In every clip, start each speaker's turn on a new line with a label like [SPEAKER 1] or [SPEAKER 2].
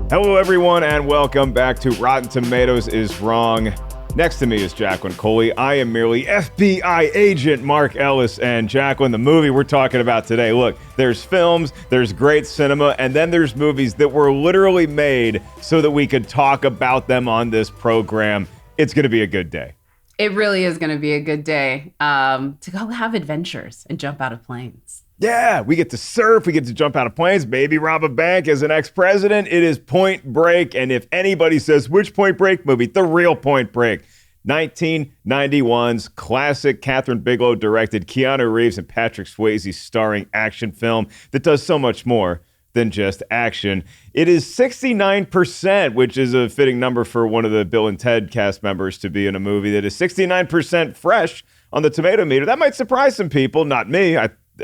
[SPEAKER 1] Hello, everyone, and welcome back to Rotten Tomatoes is Wrong. Next to me is Jacqueline Coley. I am merely FBI agent Mark Ellis. And Jacqueline, the movie we're talking about today. Look, there's films, there's great cinema, and then there's movies that were literally made so that we could talk about them on this program. It's going to be a good day.
[SPEAKER 2] It really is going to be a good day to go have adventures and jump out of planes.
[SPEAKER 1] Yeah, we get to surf, we get to jump out of planes, maybe rob a bank as an ex-president. It is Point Break, and if anybody says, which Point Break movie? The real Point Break. 1991's classic Catherine Bigelow directed Keanu Reeves and Patrick Swayze starring action film that does so much more than just action. It is 69%, which is a fitting number for one of the Bill and Ted cast members to be in a movie that is 69% fresh on the Tomatometer. That might surprise some people, not me.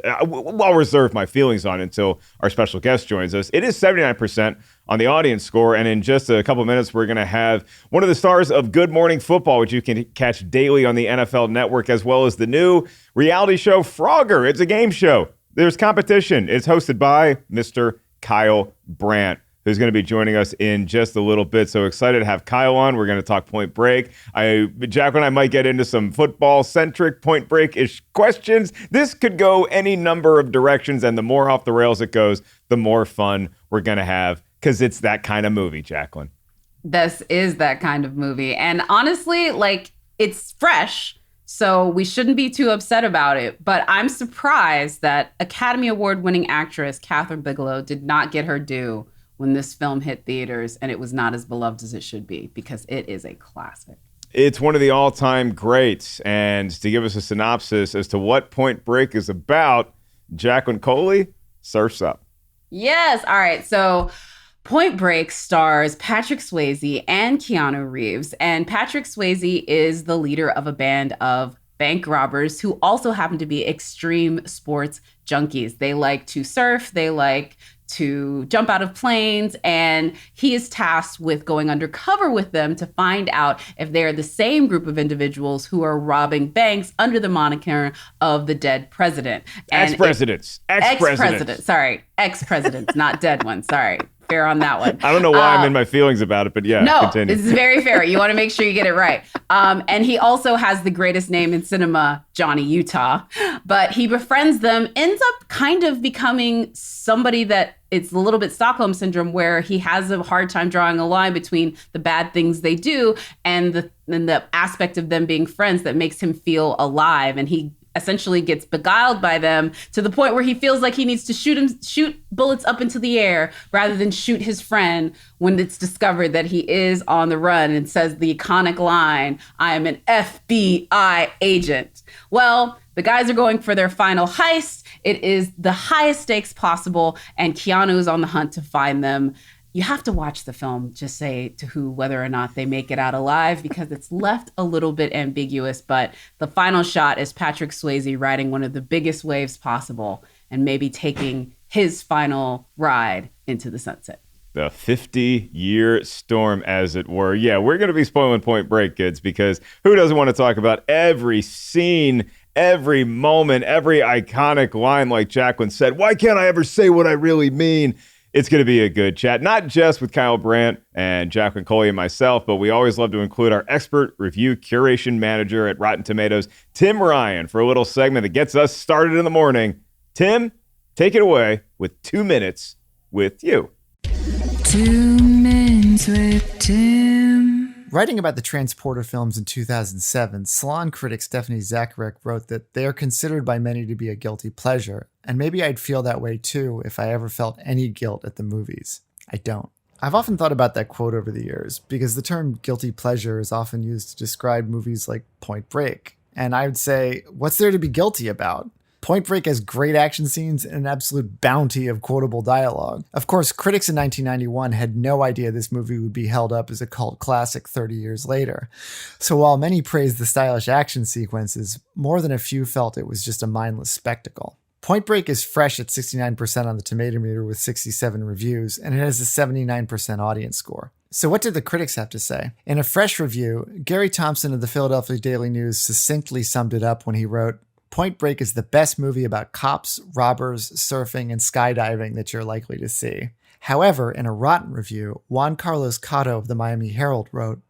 [SPEAKER 1] I'll reserve my feelings on it until our special guest joins us. It is 79% on the audience score, and in just a couple minutes, we're going to have one of the stars of Good Morning Football, which you can catch daily on the NFL Network, as well as the new reality show Frogger. It's a game show. There's competition. It's hosted by Mr. Kyle Brandt, who's going to be joining us in just a little bit. So excited to have Kyle on. We're going to talk Point Break. Jacqueline and I might get into some football-centric Point Break-ish questions. This could go any number of directions, and the more off the rails it goes, the more fun we're going to have, because it's that kind of movie, Jacqueline.
[SPEAKER 2] This is that kind of movie. And honestly, it's fresh, so we shouldn't be too upset about it. But I'm surprised that Academy Award-winning actress Catherine Bigelow did not get her due when this film hit theaters, and it was not as beloved as it should be, because it is a classic.
[SPEAKER 1] It's one of the all-time greats. And to give us a synopsis as to what Point Break is about, Jacqueline Coley, surfs up.
[SPEAKER 2] Yes. All right. So Point Break stars Patrick Swayze and Keanu Reeves. And Patrick Swayze is the leader of a band of bank robbers who also happen to be extreme sports junkies. They like to surf. They like to jump out of planes, and he is tasked with going undercover with them to find out if they're the same group of individuals who are robbing banks under the moniker of the dead president.
[SPEAKER 1] Ex-presidents,
[SPEAKER 2] not dead ones. Sorry. Fair on that one.
[SPEAKER 1] I don't know why I'm in my feelings about it, but yeah,
[SPEAKER 2] no,
[SPEAKER 1] continue.
[SPEAKER 2] This is very fair. You want to make sure you get it right. And he also has the greatest name in cinema, Johnny Utah. But he befriends them, ends up kind of becoming somebody that it's a little bit Stockholm Syndrome, where he has a hard time drawing a line between the bad things they do and the aspect of them being friends that makes him feel alive. And he essentially gets beguiled by them to the point where he feels like he needs to shoot bullets up into the air rather than shoot his friend when it's discovered that he is on the run and says the iconic line, "I am an FBI agent." Well, the guys are going for their final heist. It is the highest stakes possible, and Keanu is on the hunt to find them. You have to watch the film, just say to who, whether or not they make it out alive, because it's left a little bit ambiguous. But the final shot is Patrick Swayze riding one of the biggest waves possible and maybe taking his final ride into the sunset.
[SPEAKER 1] The 50-year storm, as it were. Yeah, we're going to be spoiling Point Break, kids, because who doesn't want to talk about every scene, every moment, every iconic line, like Jacqueline said? Why can't I ever say what I really mean? It's going to be a good chat, not just with Kyle Brandt and Jacqueline Coley and myself, but we always love to include our expert review curation manager at Rotten Tomatoes, Tim Ryan, for a little segment that gets us started in the morning. Tim, take it away with 2 minutes with you.
[SPEAKER 3] 2 minutes with Tim. Writing about the Transporter films in 2007, Salon critic Stephanie Zacharek wrote that they are considered by many to be a guilty pleasure, and maybe I'd feel that way too if I ever felt any guilt at the movies. I don't. I've often thought about that quote over the years, because the term guilty pleasure is often used to describe movies like Point Break, and I would say, what's there to be guilty about? Point Break has great action scenes and an absolute bounty of quotable dialogue. Of course, critics in 1991 had no idea this movie would be held up as a cult classic 30 years later. So while many praised the stylish action sequences, more than a few felt it was just a mindless spectacle. Point Break is fresh at 69% on the Tomatometer with 67 reviews, and it has a 79% audience score. So what did the critics have to say? In a fresh review, Gary Thompson of the Philadelphia Daily News succinctly summed it up when he wrote, Point Break is the best movie about cops, robbers, surfing, and skydiving that you're likely to see. However, in a rotten review, Juan Carlos Cotto of the Miami Herald wrote,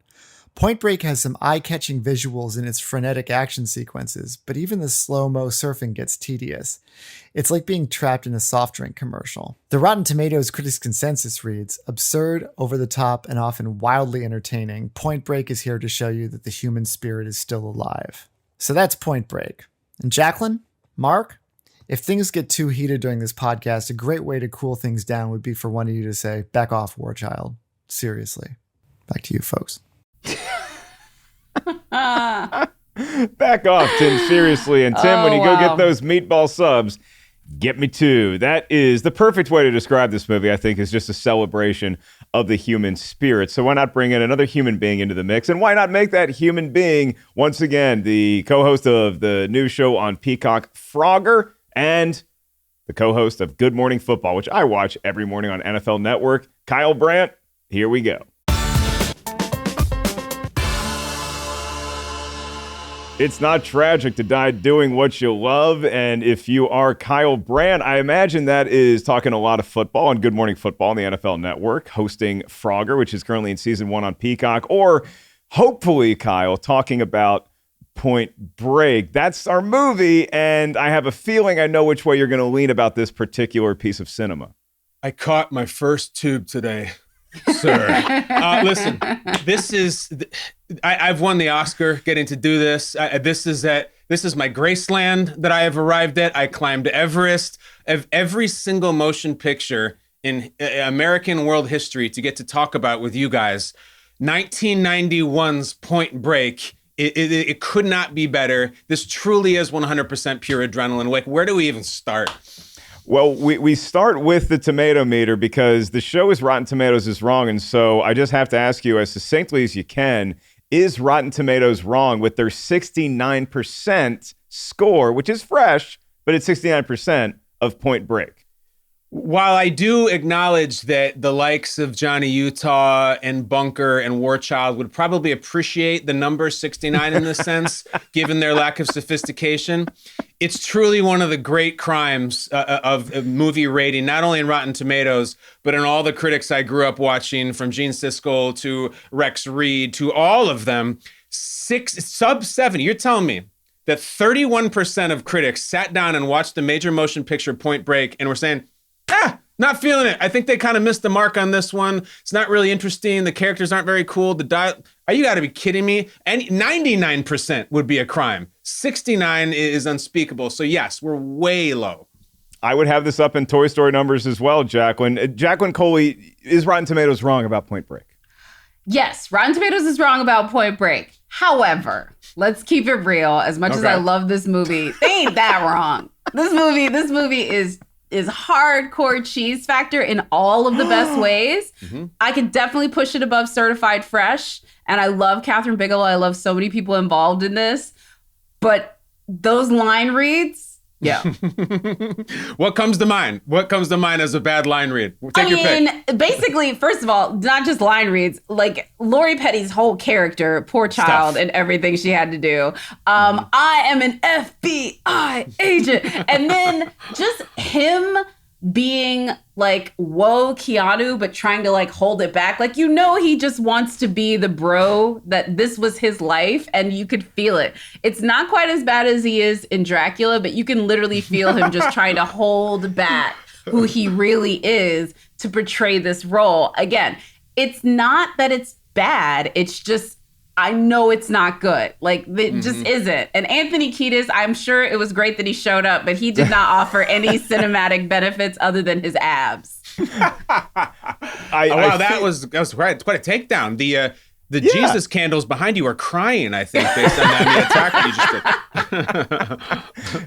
[SPEAKER 3] Point Break has some eye-catching visuals in its frenetic action sequences, but even the slow-mo surfing gets tedious. It's like being trapped in a soft drink commercial. The Rotten Tomatoes critics' consensus reads, absurd, over-the-top, and often wildly entertaining, Point Break is here to show you that the human spirit is still alive. So that's Point Break. And Jacqueline? Mark? If things get too heated during this podcast, a great way to cool things down would be for one of you to say, back off, War Child. Seriously. Back to you, folks.
[SPEAKER 1] Back off, Tim, seriously. And Tim, when you go get those meatball subs, get me too. That is the perfect way to describe this movie, I think, is just a celebration of the human spirit. So why not bring in another human being into the mix? And why not make that human being, once again, the co-host of the new show on Peacock, Frogger, and the co-host of Good Morning Football, which I watch every morning on NFL Network, Kyle Brandt. Here we go. It's not tragic to die doing what you love. And if you are Kyle Brandt, I imagine that is talking a lot of football on Good Morning Football on the NFL Network, hosting Frogger, which is currently in season 1 on Peacock, or hopefully, Kyle, talking about Point Break. That's our movie, and I have a feeling I know which way you're going to lean about this particular piece of cinema.
[SPEAKER 4] I caught my first tube today, sir. Listen, this is... I've won the Oscar getting to do this. This is my Graceland that I have arrived at. I climbed Everest. Of every single motion picture in American world history to get to talk about with you guys, 1991's Point Break. It could not be better. This truly is 100% pure adrenaline. Like, where do we even start?
[SPEAKER 1] Well, we start with the Tomatometer because the show is Rotten Tomatoes is wrong. And so I just have to ask you as succinctly as you can, is Rotten Tomatoes wrong with their 69% score, which is fresh, but it's 69% of Point Break?
[SPEAKER 4] While I do acknowledge that the likes of Johnny Utah and Bunker and War Child would probably appreciate the number 69 in this sense, given their lack of sophistication, it's truly one of the great crimes of movie rating, not only in Rotten Tomatoes, but in all the critics I grew up watching, from Gene Siskel to Rex Reed to all of them. Sub 70. You're telling me that 31% of critics sat down and watched the major motion picture Point Break and were saying, not feeling it. I think they kind of missed the mark on this one. It's not really interesting. The characters aren't very cool. You got to be kidding me. And 99% would be a crime. 69 is unspeakable. So yes, we're way low.
[SPEAKER 1] I would have this up in Toy Story numbers as well, Jacqueline. Jacqueline Coley, is Rotten Tomatoes wrong about Point Break?
[SPEAKER 2] Yes, Rotten Tomatoes is wrong about Point Break. However, let's keep it real. As much as I love this movie, they ain't that wrong. This movie is hardcore cheese factor in all of the best ways. Mm-hmm. I could definitely push it above Certified Fresh. And I love Catherine Bigelow. I love so many people involved in this. But those line reads, yeah.
[SPEAKER 4] What comes to mind? What comes to mind as a bad line read? Take your pick.
[SPEAKER 2] Basically, first of all, not just line reads, like Lori Petty's whole character, poor child, and everything she had to do. I am an FBI agent. And then just him being like, whoa, Keanu, but trying to like hold it back. Like, he just wants to be the bro, that this was his life, and you could feel it. It's not quite as bad as he is in Dracula, but you can literally feel him just trying to hold back who he really is to portray this role. Again, it's not that it's bad. It's just, I know it's not good. Like, it just isn't. And Anthony Kiedis, I'm sure it was great that he showed up, but he did not offer any cinematic benefits other than his abs.
[SPEAKER 4] That was right. It's quite a takedown. The Jesus candles behind you are crying, I think, based on that attack you just did.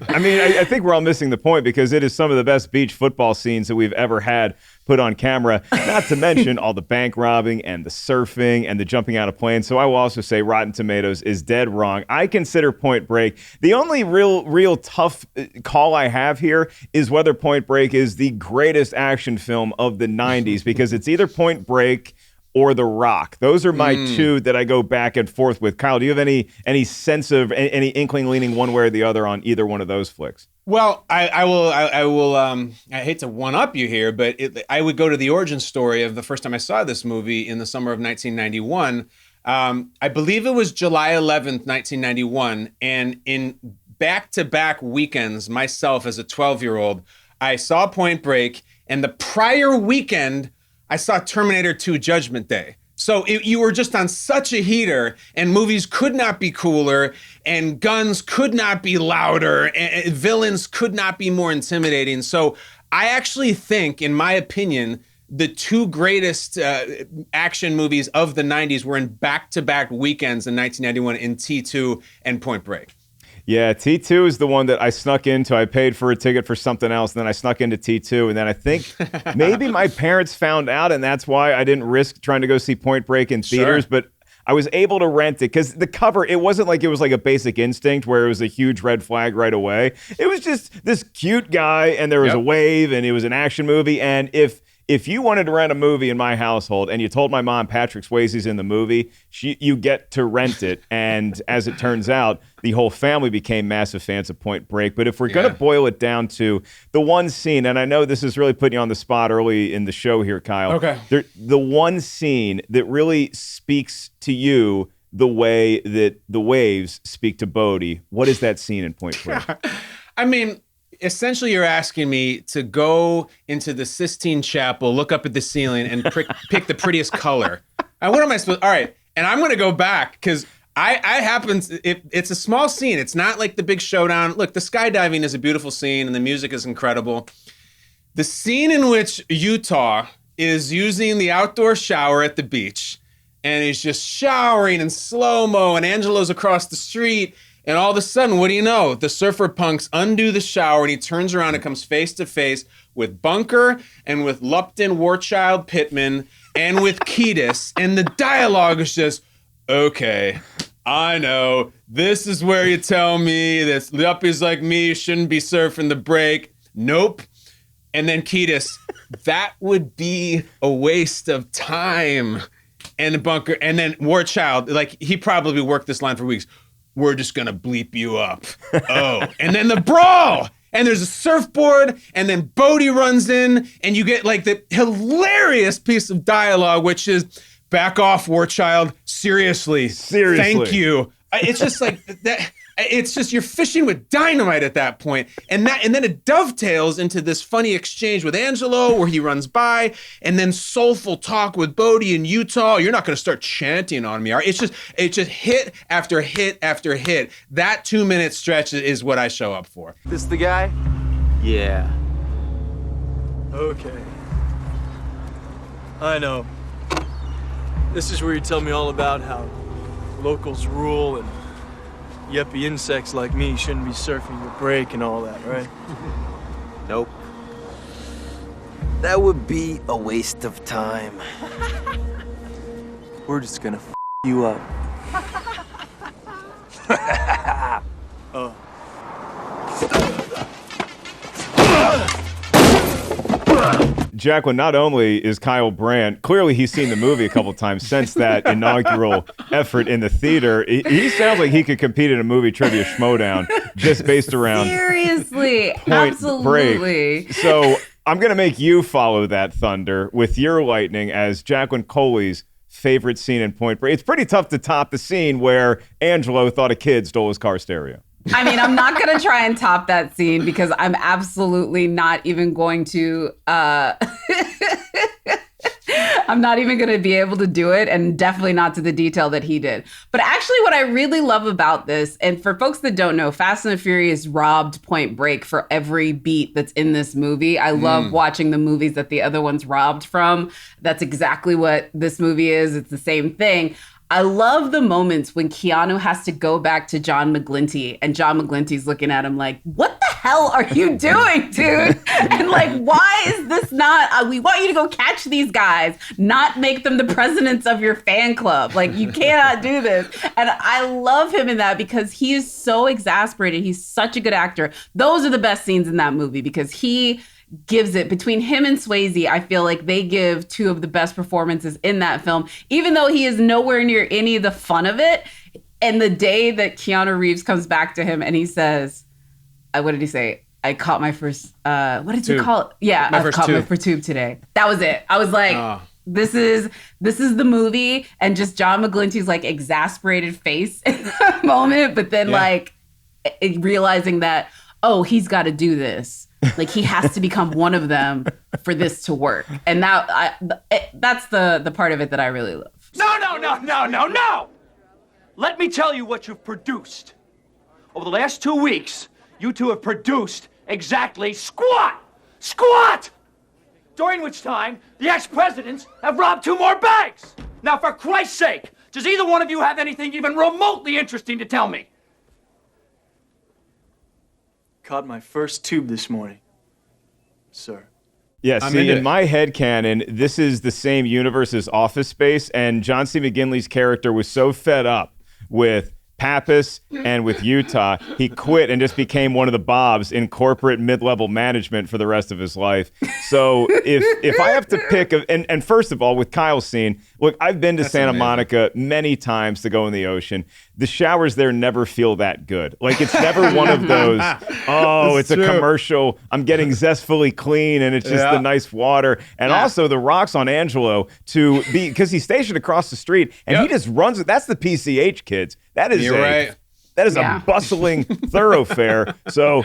[SPEAKER 1] I mean, I think we're all missing the point because it is some of the best beach football scenes that we've ever had put on camera, not to mention all the bank robbing and the surfing and the jumping out of planes. So I will also say Rotten Tomatoes is dead wrong. I consider Point Break. The only real tough call I have here is whether Point Break is the greatest action film of the 90s, because it's either Point Break or The Rock. Those are my two that I go back and forth with. Kyle, do you have any sense of any inkling leaning one way or the other on either one of those flicks?
[SPEAKER 4] Well, I will. I hate to one up you here, but I would go to the origin story of the first time I saw this movie in the summer of 1991. I believe it was July 11th, 1991, and in back-to-back weekends, myself as a 12-year-old, I saw Point Break, and the prior weekend, I saw Terminator 2: Judgment Day. So you were just on such a heater, and movies could not be cooler, and guns could not be louder, and villains could not be more intimidating. So I actually think, in my opinion, the two greatest action movies of the 90s were in back-to-back weekends in 1991 in T2 and Point Break.
[SPEAKER 1] Yeah, T2 is the one that I snuck into. I paid for a ticket for something else, and then I snuck into T2, and then I think maybe my parents found out, and that's why I didn't risk trying to go see Point Break in theaters,
[SPEAKER 4] Sure.
[SPEAKER 1] but I was able to rent it because the cover, it wasn't like it was like a Basic Instinct where it was a huge red flag right away. It was just this cute guy, and there was a wave, and it was an action movie, and if you wanted to rent a movie in my household and you told my mom Patrick Swayze's in the movie, you get to rent it. And as it turns out, the whole family became massive fans of Point Break. But if we're going to boil it down to the one scene, and I know this is really putting you on the spot early in the show here, Kyle.
[SPEAKER 4] Okay.
[SPEAKER 1] The one scene that really speaks to you the way that the waves speak to Bodhi, what is that scene in Point Break?
[SPEAKER 4] I mean, essentially, you're asking me to go into the Sistine Chapel, look up at the ceiling, and pick the prettiest color. And what am I supposed? All right, and I'm going to go back because it's a small scene. It's not like the big showdown. Look, the skydiving is a beautiful scene, and the music is incredible. The scene in which Utah is using the outdoor shower at the beach, and he's just showering in slow-mo, and Angelo's across the street. And all of a sudden, what do you know? The surfer punks undo the shower, and he turns around and comes face to face with Bunker and with Lupton, Warchild, Pittman, and with Kiedis. And the dialogue is just, okay, I know. This is where you tell me that yuppies like me shouldn't be surfing the break. Nope. And then Kiedis, that would be a waste of time. And Bunker, and then Warchild, like he probably worked this line for weeks. We're just gonna bleep you up. Oh, and then the brawl, and there's a surfboard, and then Bodhi runs in, and you get like the hilarious piece of dialogue, which is, back off, Warchild. Seriously. Thank you. It's just like that. It's just you're fishing with dynamite at that point, and then it dovetails into this funny exchange with Angelo where he runs by, and then soulful talk with Bodhi in Utah. You're not going to start chanting on me, are you? It's just hit after hit after hit. That 2-minute stretch is what I show up for.
[SPEAKER 5] This the guy?
[SPEAKER 6] Yeah.
[SPEAKER 5] Okay. I know. This is where you tell me all about how locals rule and yuppie insects like me shouldn't be surfing the break and all that, right?
[SPEAKER 6] Nope. That would be a waste of time.
[SPEAKER 5] We're just gonna you up. Oh.
[SPEAKER 1] Jacqueline, not only is Kyle Brandt, clearly he's seen the movie a couple times since that inaugural effort in the theater. He sounds like he could compete in a movie trivia schmodown just based around
[SPEAKER 2] Seriously,
[SPEAKER 1] Point
[SPEAKER 2] absolutely.
[SPEAKER 1] Break. So I'm going to make you follow that thunder with your lightning as Jacqueline Coley's favorite scene in Point Break. It's pretty tough to top the scene where Angelo thought a kid stole his car stereo.
[SPEAKER 2] I mean, I'm not going to try and top that scene because I'm absolutely not even going to, I'm not even going to be able to do it, and definitely not to the detail that he did. But actually what I really love about this, and for folks that don't know, Fast and the Furious robbed Point Break for every beat that's in this movie. I love watching the movies that the other ones robbed from. That's exactly what this movie is. It's the same thing. I love the moments when Keanu has to go back to John McGlinchey, and John McGlinchey's looking at him like, what the hell are you doing, dude? And like, why is this not, we want you to go catch these guys, not make them the presidents of your fan club. Like, you cannot do this. And I love him in that because he is so exasperated. He's such a good actor. Those are the best scenes in that movie because he gives it. Between him and Swayze, I feel like they give two of the best performances in that film, even though he is nowhere near any of the fun of it. And the day that Keanu Reeves comes back to him and he says, what did he say? I caught my first, what did you call it? Yeah, I caught my first tube today. That was it. I was like, this is the movie, and just John McGlinchey's like exasperated face in that moment, but then like realizing that, oh, he's got to do this. Like he has to become one of them for this to work. And that's the part of it that I really love.
[SPEAKER 7] No! Let me tell you what you've produced. Over the last 2 weeks, you two have produced exactly squat! During which time, the ex-presidents have robbed 2 more banks! Now, for Christ's sake, does either one of you have anything even remotely interesting to tell me?
[SPEAKER 5] Caught my first tube this morning, sir.
[SPEAKER 1] Yeah, see, in my headcanon, this is the same universe as Office Space, and John C. McGinley's character was so fed up with Pappas and with Utah, he quit and just became one of the Bobs in corporate mid-level management for the rest of his life. So if I have to pick, and first of all, with Kyle's scene, look, I've been to Santa Monica many times to go in the ocean. The showers there never feel that good. Like, it's never one of those, it's a commercial, I'm getting zestfully clean, and it's just the nice water. And also the rocks on Angelo because he's stationed across the street, and he just runs it. That's the PCH, kids. That is a bustling thoroughfare. So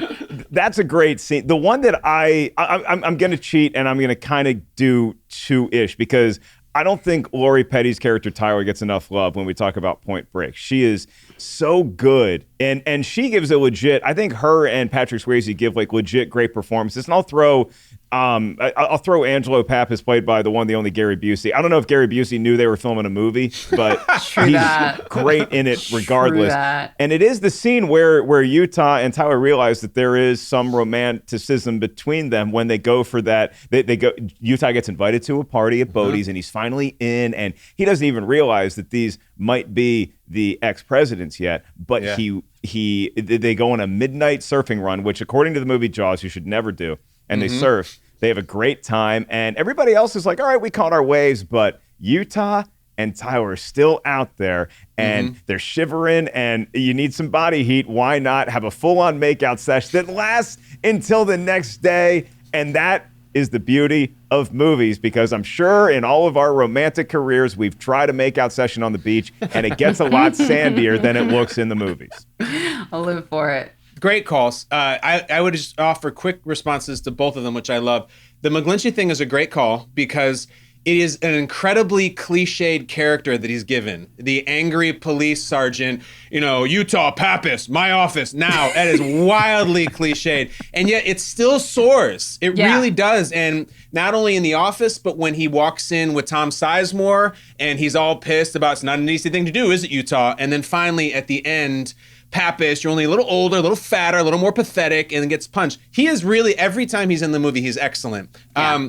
[SPEAKER 1] that's a great scene. The one that I'm going to cheat, and I'm going to kind of do 2-ish, because I don't think Lori Petty's character Tyler gets enough love when we talk about Point Break. She is so good, and she gives a legit, I think her and Patrick Swayze give like legit great performances. And I'll throw Angelo Pappas, played by the one, the only Gary Busey. I don't know if Gary Busey knew they were filming a movie, but he's great in it regardless. And it is the scene where Utah and Tyler realize that there is some romanticism between them when they go for that. Utah gets invited to a party at Bodhi's, and he's finally in, and he doesn't even realize that these might be the ex-presidents yet, but they go on a midnight surfing run, which according to the movie Jaws, you should never do. And they surf. They have a great time. And everybody else is like, all right, we caught our waves. But Utah and Tyler are still out there. And they're shivering. And you need some body heat. Why not have a full-on makeout session that lasts until the next day? And that is the beauty of movies. Because I'm sure in all of our romantic careers, we've tried a makeout session on the beach. And it gets a lot sandier than it looks in the movies.
[SPEAKER 2] I'll live for it.
[SPEAKER 4] Great calls. I would just offer quick responses to both of them, which I love. The McGlinchey thing is a great call because it is an incredibly cliched character that he's given. The angry police sergeant, Utah, Pappas, my office, now. That is wildly cliched. And yet it still soars. It really does. And not only in The Office, but when he walks in with Tom Sizemore and he's all pissed about it's not an easy thing to do, is it, Utah? And then finally at the end, Pappas, you're only a little older, a little fatter, a little more pathetic, and gets punched. He is really, every time he's in the movie, he's excellent. Yeah.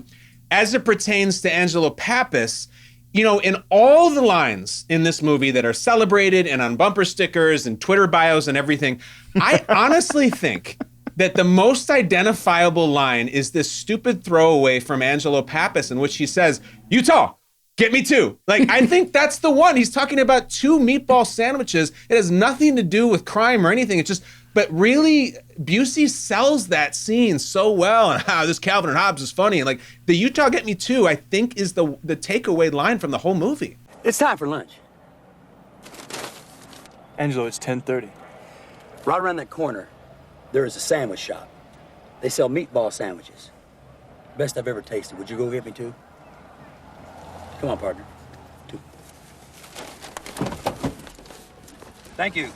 [SPEAKER 4] As it pertains to Angelo Pappas, in all the lines in this movie that are celebrated and on bumper stickers and Twitter bios and everything, I honestly think that the most identifiable line is this stupid throwaway from Angelo Pappas in which he says, Utah, get me 2. Like, I think that's the one. He's talking about 2 meatball sandwiches. It has nothing to do with crime or anything. It's just, but really, Busey sells that scene so well. And this Calvin and Hobbes is funny. And like, the Utah get me 2, I think is the takeaway line from the whole movie.
[SPEAKER 6] It's time for lunch.
[SPEAKER 5] Angelo, it's 10:30.
[SPEAKER 6] Right around that corner, there is a sandwich shop. They sell meatball sandwiches. Best I've ever tasted. Would you go get me 2? Come on, partner. 2. Thank you.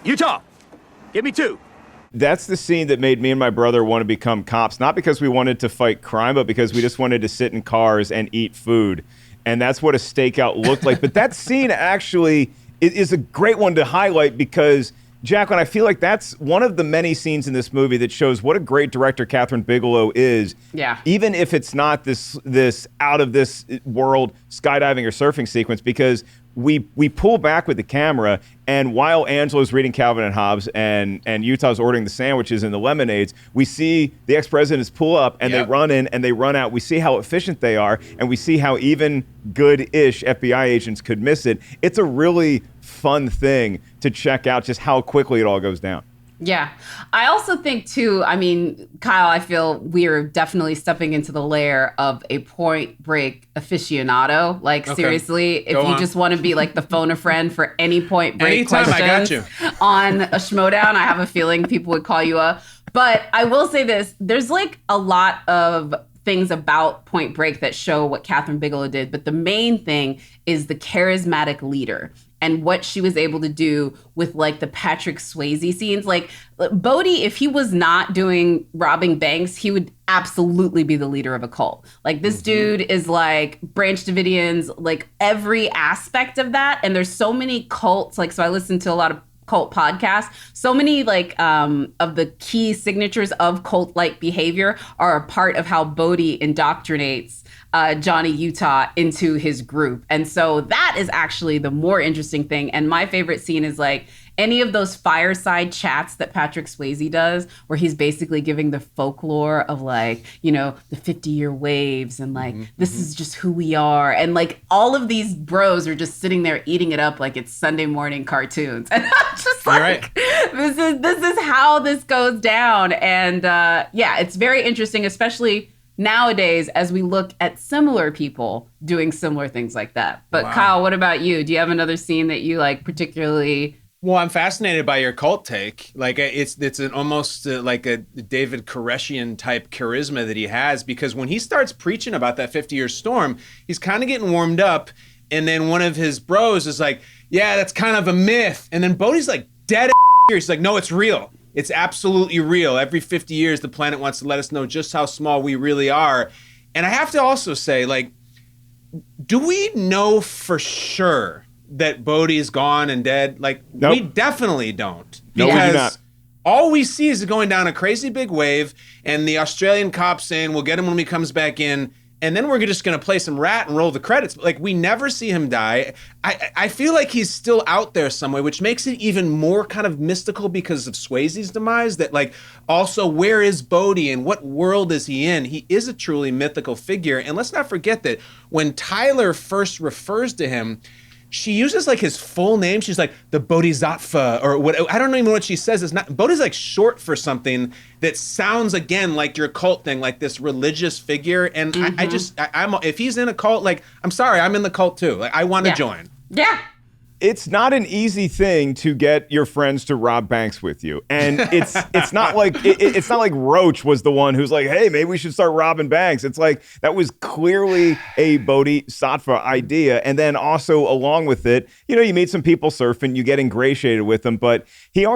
[SPEAKER 6] Utah, get me 2.
[SPEAKER 1] That's the scene that made me and my brother want to become cops, not because we wanted to fight crime, but because we just wanted to sit in cars and eat food. And that's what a stakeout looked like. But that scene actually is a great one to highlight because, Jacqueline, I feel like that's one of the many scenes in this movie that shows what a great director Catherine Bigelow is. Yeah. Even if it's not this out of this world skydiving or surfing sequence, because we pull back with the camera, and while Angelo's reading Calvin and Hobbes and Utah's ordering the sandwiches and the lemonades, we see the ex-presidents pull up and they run in and they run out. We see how efficient they are, and we see how even good-ish FBI agents could miss it. It's a really fun thing to check out just how quickly it all goes down.
[SPEAKER 2] Yeah. I also think, too, I mean, Kyle, I feel we're definitely stepping into the layer of a Point Break aficionado. Like, seriously, if you just want to be like the phone a friend for any Point Break questions
[SPEAKER 4] I got you.
[SPEAKER 2] on a Schmodown, I have a feeling people would call you up. But I will say this, there's like a lot of things about Point Break that show what Kathryn Bigelow did. But the main thing is the charismatic leader and what she was able to do with like the Patrick Swayze scenes. Like Bodhi, if he was not doing robbing banks, he would absolutely be the leader of a cult. Like this dude is like Branch Davidians, like every aspect of that. And there's so many cults. Like, so I listen to a lot of cult podcasts. So many like of the key signatures of cult-like behavior are a part of how Bodhi indoctrinates Johnny Utah into his group. And so that is actually the more interesting thing. And my favorite scene is like any of those fireside chats that Patrick Swayze does, where he's basically giving the folklore of like, you know, the 50-year waves and like, this is just who we are. And like all of these bros are just sitting there eating it up like it's Sunday morning cartoons. And I'm just like, this is how this goes down. And yeah, it's very interesting, especially nowadays as we look at similar people doing similar things like that. But Kyle, what about you? Do you have another scene that you like particularly?
[SPEAKER 4] Well, I'm fascinated by your cult take. Like it's an almost like a David Koreshian type charisma that he has, because when he starts preaching about that 50-year storm, he's kind of getting warmed up. And then one of his bros is like, yeah, that's kind of a myth. And then Bodhi's like, dead serious. He's like, no, it's real. It's absolutely real. Every 50 years, the planet wants to let us know just how small we really are. And I have to also say, like, do we know for sure that Bodhi is gone and dead? Like, we definitely don't.
[SPEAKER 1] No, we do not.
[SPEAKER 4] All we see is it going down a crazy big wave, and the Australian cop saying, we'll get him when he comes back in, and then we're just going to play some rat and roll the credits. Like, we never see him die. I feel like he's still out there somewhere, which makes it even more kind of mystical because of Swayze's demise. That, like, also, where is Bodhi and what world is he in? He is a truly mythical figure. And let's not forget that when Tyler first refers to him, she uses like his full name. She's like the Bodhisattva or what. I don't even know what she says. It's not. Bodhi's like short for something that sounds again like your cult thing, like this religious figure. And I'm if he's in a cult, like I'm sorry, I'm in the cult too. Like I want to join.
[SPEAKER 2] Yeah.
[SPEAKER 1] It's not an easy thing to get your friends to rob banks with you, and it's not like it's not like Roach was the one who's like, hey, maybe we should start robbing banks. It's like that was clearly a Bodhisattva idea, and then also along with it, you know, you meet some people surfing, you get ingratiated with them, but we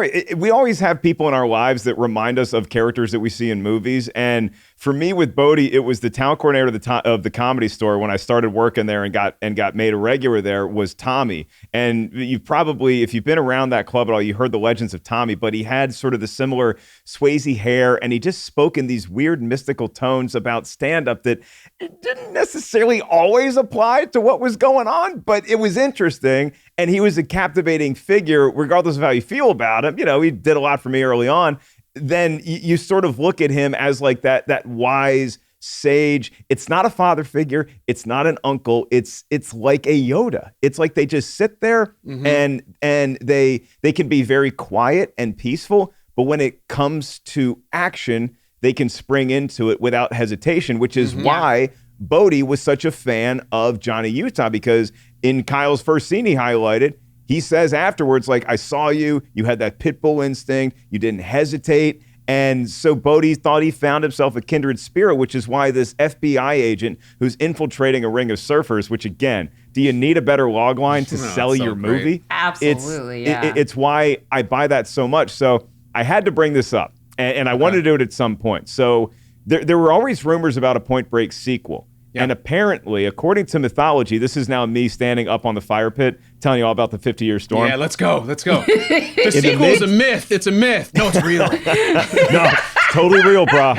[SPEAKER 1] always have people in our lives that remind us of characters that we see in movies, and for me with Bodhi, it was the town coordinator of the Comedy Store when I started working there and got made a regular there was Tommy. And you've probably, if you've been around that club at all, you heard the legends of Tommy, but he had sort of the similar Swayze hair, and he just spoke in these weird mystical tones about stand-up that it didn't necessarily always apply to what was going on, but it was interesting. And he was a captivating figure, regardless of how you feel about him. You know, he did a lot for me early on. Then you sort of look at him as like that wise sage. It's not a father figure. It's not an uncle. It's like a Yoda. It's like they just sit there and they can be very quiet and peaceful. But when it comes to action, they can spring into it without hesitation, which is why Bodhi was such a fan of Johnny Utah, because in Kyle's first scene he highlighted, he says afterwards, like, I saw you had that pit bull instinct, you didn't hesitate. And so Bodhi thought he found himself a kindred spirit, which is why this FBI agent who's infiltrating a ring of surfers, which again, do you need a better log line to sell your movie?
[SPEAKER 2] Absolutely,
[SPEAKER 1] it's why I buy that so much. So I had to bring this up, and I wanted to do it at some point. So there were always rumors about a Point Break sequel. Yep. And apparently, according to mythology, this is now me standing up on the fire pit telling you all about the 50-year storm.
[SPEAKER 4] Yeah, let's go. The sequel is a myth. It's a myth. No, it's real.
[SPEAKER 1] No, totally real, brah.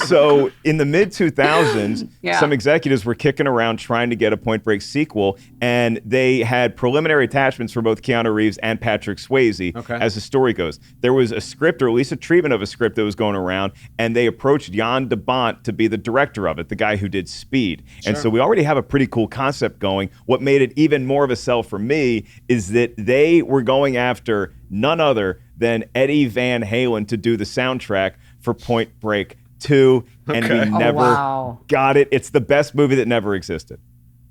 [SPEAKER 1] So in the mid 2000s, some executives were kicking around trying to get a Point Break sequel, and they had preliminary attachments for both Keanu Reeves and Patrick Swayze. As the story goes, there was a script, or at least a treatment of a script that was going around, and they approached Jan de Bont to be the director of it, the guy who did Speed. And so we already have a pretty cool concept going. What made it even more of a sell for me is that they were going after none other than Eddie Van Halen to do the soundtrack for Point Break 2, and we never got it. It's the best movie that never existed.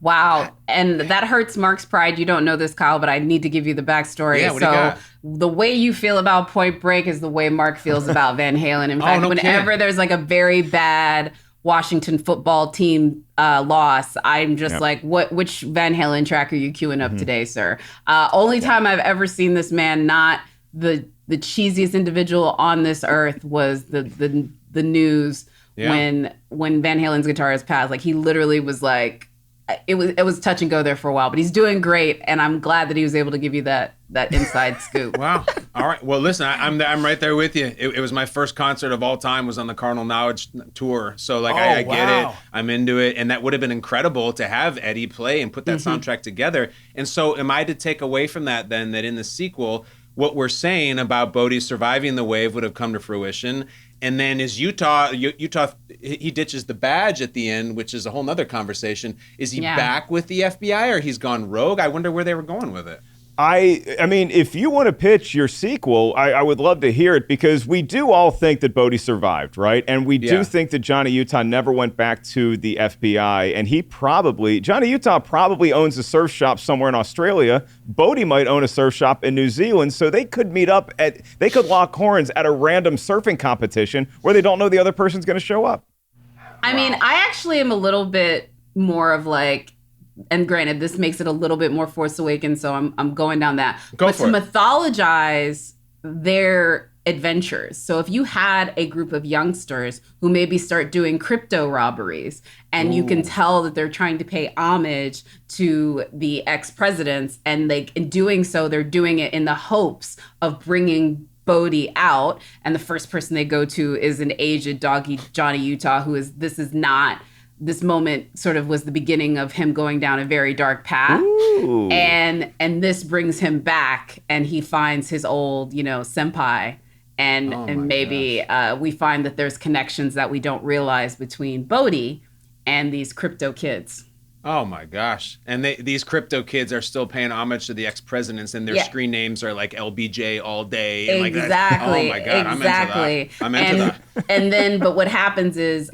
[SPEAKER 2] Wow. And that hurts Mark's pride. You don't know this, Kyle, but I need to give you the backstory.
[SPEAKER 4] Yeah, what do you got?
[SPEAKER 2] The way you feel about Point Break is the way Mark feels about Van Halen. In fact, whenever there's like a very bad Washington football team loss, I'm just like, which Van Halen track are you queuing up today, sir? Only time I've ever seen this man not the cheesiest individual on this earth was the news when Van Halen's guitarist passed. Like, he literally was like, it was touch and go there for a while, but he's doing great, and I'm glad that he was able to give you that inside scoop.
[SPEAKER 4] Wow. All right. Well, listen, I'm right there with you. It was my first concert of all time, was on the Carnal Knowledge tour. So like, I get it. I'm into it. And that would have been incredible to have Eddie play and put that soundtrack together. And so am I to take away from that then that in the sequel, what we're saying about Bodhi surviving the wave would have come to fruition? And then is Utah, he ditches the badge at the end, which is a whole nother conversation. Is he back with the FBI, or he's gone rogue? I wonder where they were going with it.
[SPEAKER 1] I mean, if you want to pitch your sequel, I would love to hear it, because we do all think that Bodhi survived, right? And we do think that Johnny Utah never went back to the FBI, and Johnny Utah probably owns a surf shop somewhere in Australia. Bodhi might own a surf shop in New Zealand, so they could meet up they could lock horns at a random surfing competition where they don't know the other person's going to show up.
[SPEAKER 2] I mean, I actually am a little bit more of like, and granted, this makes it a little bit more Force Awakens, so I'm going down that. But to mythologize their adventures. So if you had a group of youngsters who maybe start doing crypto robberies, and you can tell that they're trying to pay homage to the ex-presidents, and in doing so, they're doing it in the hopes of bringing Bodhi out, and the first person they go to is an aged doggy Johnny Utah, this moment sort of was the beginning of him going down a very dark path. Ooh. And this brings him back, and he finds his old, senpai. And maybe we find that there's connections that we don't realize between Bodhi and these crypto kids.
[SPEAKER 4] Oh my gosh. And these crypto kids are still paying homage to the ex-presidents, and their screen names are like LBJ all day. And
[SPEAKER 2] exactly.
[SPEAKER 4] Like that. Oh my God.
[SPEAKER 2] Exactly.
[SPEAKER 4] I'm into that.
[SPEAKER 2] And then, but what happens is,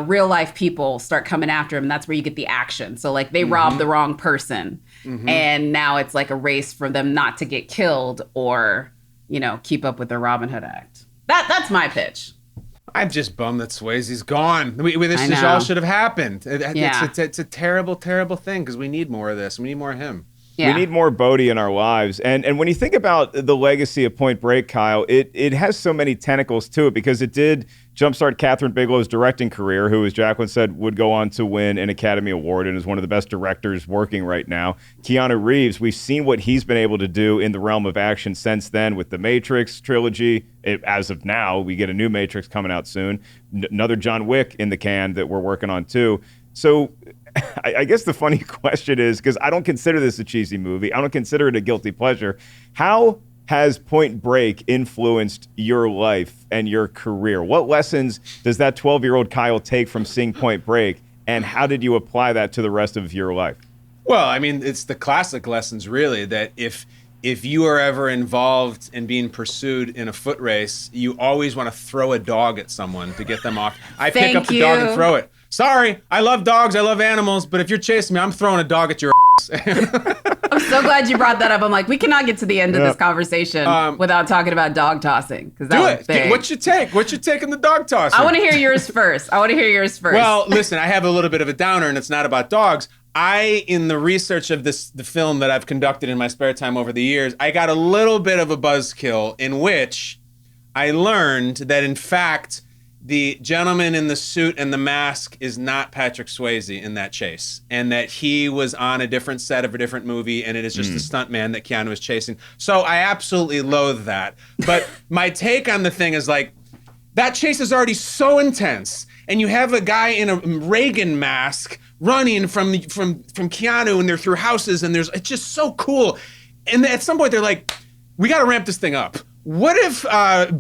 [SPEAKER 2] real life people start coming after him. And that's where you get the action. So like, they robbed the wrong person, and now it's like a race for them not to get killed or, keep up with the Robin Hood act. That's my pitch.
[SPEAKER 4] I'm just bummed that Swayze's gone. This all should have happened. It's a terrible, terrible thing, because we need more of this. We need more of him.
[SPEAKER 1] Yeah. We need more Bodhi in our lives. And when you think about the legacy of Point Break, Kyle, it has so many tentacles to it, because it did jumpstart Catherine Bigelow's directing career, who, as Jacqueline said, would go on to win an Academy Award and is one of the best directors working right now. Keanu Reeves, we've seen what he's been able to do in the realm of action since then with the Matrix trilogy. As of now, we get a new Matrix coming out soon. Another John Wick in the can that we're working on too. So I guess the funny question is, because I don't consider this a cheesy movie, I don't consider it a guilty pleasure, how has Point Break influenced your life and your career? What lessons does that 12-year-old Kyle take from seeing Point Break, and how did you apply that to the rest of your life?
[SPEAKER 4] Well, I mean, it's the classic lessons, really, that if you are ever involved in being pursued in a foot race, you always want to throw a dog at someone to get them off. I pick up the dog and throw it. Sorry, I love dogs, I love animals, but if you're chasing me, I'm throwing a dog at your ass.
[SPEAKER 2] I'm so glad you brought that up. I'm like, we cannot get to the end of this conversation without talking about dog tossing.
[SPEAKER 4] Do it. What's your take? What's your take on the dog tossing?
[SPEAKER 2] I want to hear yours first.
[SPEAKER 4] Well, listen, I have a little bit of a downer, and it's not about dogs. In the research of the film that I've conducted in my spare time over the years, I got a little bit of a buzzkill in which I learned that, in fact, the gentleman in the suit and the mask is not Patrick Swayze in that chase, and that he was on a different set of a different movie, and it is just a stuntman that Keanu is chasing. So I absolutely loathe that. But my take on the thing is like, that chase is already so intense, and you have a guy in a Reagan mask running from Keanu, and they're through houses, and it's just so cool. And at some point they're like, we got to ramp this thing up. What if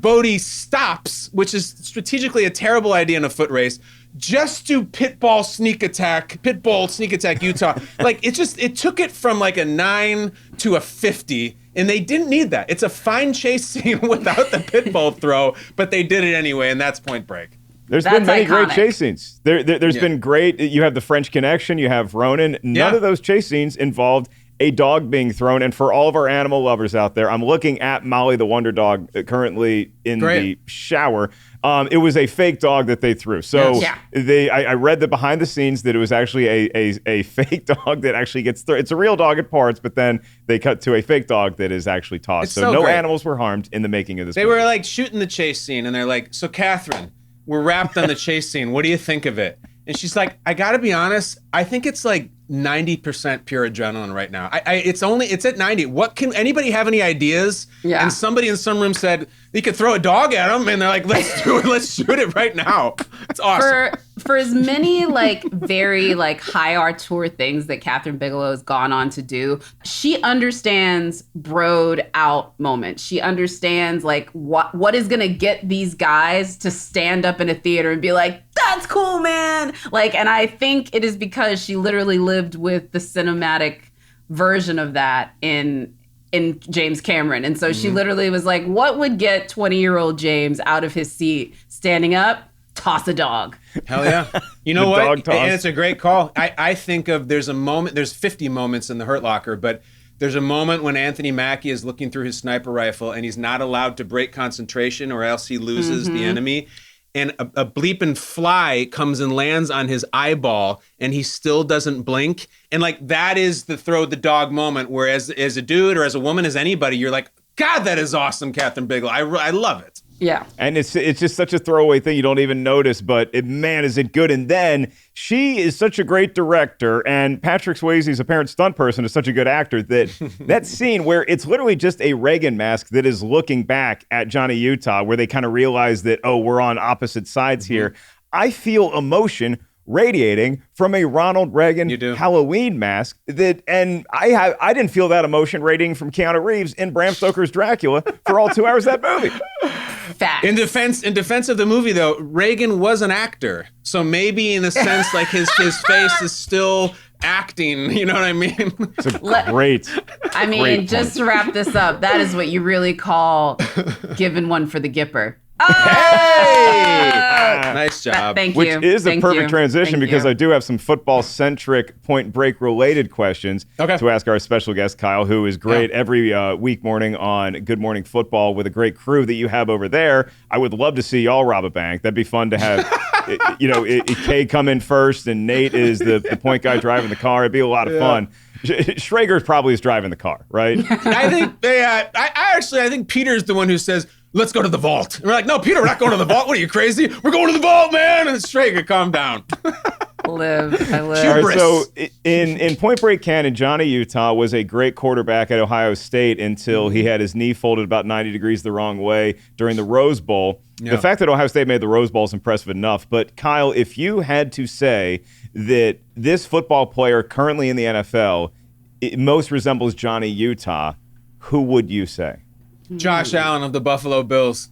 [SPEAKER 4] Bodhi stops, which is strategically a terrible idea in a foot race, just to pitbull sneak attack Utah? Like, it took it from like a 9 to a 50, and they didn't need that. It's a fine chase scene without the pitbull throw, but they did it anyway, and that's Point Break.
[SPEAKER 1] There's been many great chase scenes. There's been great. You have the French Connection. You have Ronin. None of those chase scenes involved a dog being thrown. And for all of our animal lovers out there, I'm looking at Molly the Wonder Dog currently in the shower. It was a fake dog that they threw. So I read the behind the scenes that it was actually a fake dog that actually gets thrown. It's a real dog at parts, but then they cut to a fake dog that is actually tossed. So no animals were harmed in the making of this movie.
[SPEAKER 4] They were like shooting the chase scene, and they're like, so Catherine, we're wrapped on the chase scene. What do you think of it? And she's like, I gotta be honest, I think it's like 90% pure adrenaline right now. It's at 90. What can anybody have any ideas? Yeah. And somebody in some room said you could throw a dog at them, and they're like, let's do it. Let's shoot it right now. It's awesome.
[SPEAKER 2] For as many like very like high auteur things that Catherine Bigelow has gone on to do, she understands broed out moments. She understands like what is gonna get these guys to stand up in a theater and be like, that's cool, man. Like, and I think it is because she literally lived with the cinematic version of that in James Cameron. And so she literally was like, what would get 20-year-old James out of his seat? Standing up, toss a dog.
[SPEAKER 4] Hell yeah. You know what? And it's a great call. I think of there's 50 moments in The Hurt Locker, but there's a moment when Anthony Mackie is looking through his sniper rifle and he's not allowed to break concentration or else he loses the enemy. And a bleeping fly comes and lands on his eyeball, and he still doesn't blink. And like that is the throw the dog moment. Whereas as a dude or as a woman, as anybody, you're like, God, that is awesome, Catherine Bigelow. I love it.
[SPEAKER 2] Yeah.
[SPEAKER 1] And it's just such a throwaway thing you don't even notice, but man, is it good. And then she is such a great director, and Patrick Swayze's apparent stunt person is such a good actor that that scene where it's literally just a Reagan mask that is looking back at Johnny Utah, where they kind of realize that, oh, we're on opposite sides here. I feel emotion radiating from a Ronald Reagan Halloween mask and I didn't feel that emotion radiating from Keanu Reeves in Bram Stoker's Dracula for all 2 hours of that movie.
[SPEAKER 2] Facts.
[SPEAKER 4] In defense of the movie, though, Reagan was an actor, so maybe in a sense, like his face is still acting. You know what I mean?
[SPEAKER 1] It's a great.
[SPEAKER 2] I mean, just to wrap this up, that is what you really call giving one for the Gipper.
[SPEAKER 4] Hey! Nice job.
[SPEAKER 2] Thank you.
[SPEAKER 1] Which is the perfect transition because I do have some football-centric Point Break-related questions to ask our special guest, Kyle, who is great every week morning on Good Morning Football with a great crew that you have over there. I would love to see y'all rob a bank. That'd be fun to have, Kay come in first and Nate is the point guy driving the car. It'd be a lot of fun. Schrager probably is driving the car, right?
[SPEAKER 4] I think I think Peter's the one who says, let's go to the vault. And we're like, no, Peter, we're not going to the vault. What are you, crazy? We're going to the vault, man. And Schrager, calm down.
[SPEAKER 2] I live.
[SPEAKER 1] All right, so in Point Break canon, Johnny Utah was a great quarterback at Ohio State until he had his knee folded about 90 degrees the wrong way during the Rose Bowl. Yeah. The fact that Ohio State made the Rose Bowl is impressive enough. But Kyle, if you had to say that this football player currently in the NFL most resembles Johnny Utah, who would you say?
[SPEAKER 4] Josh Allen of the Buffalo Bills.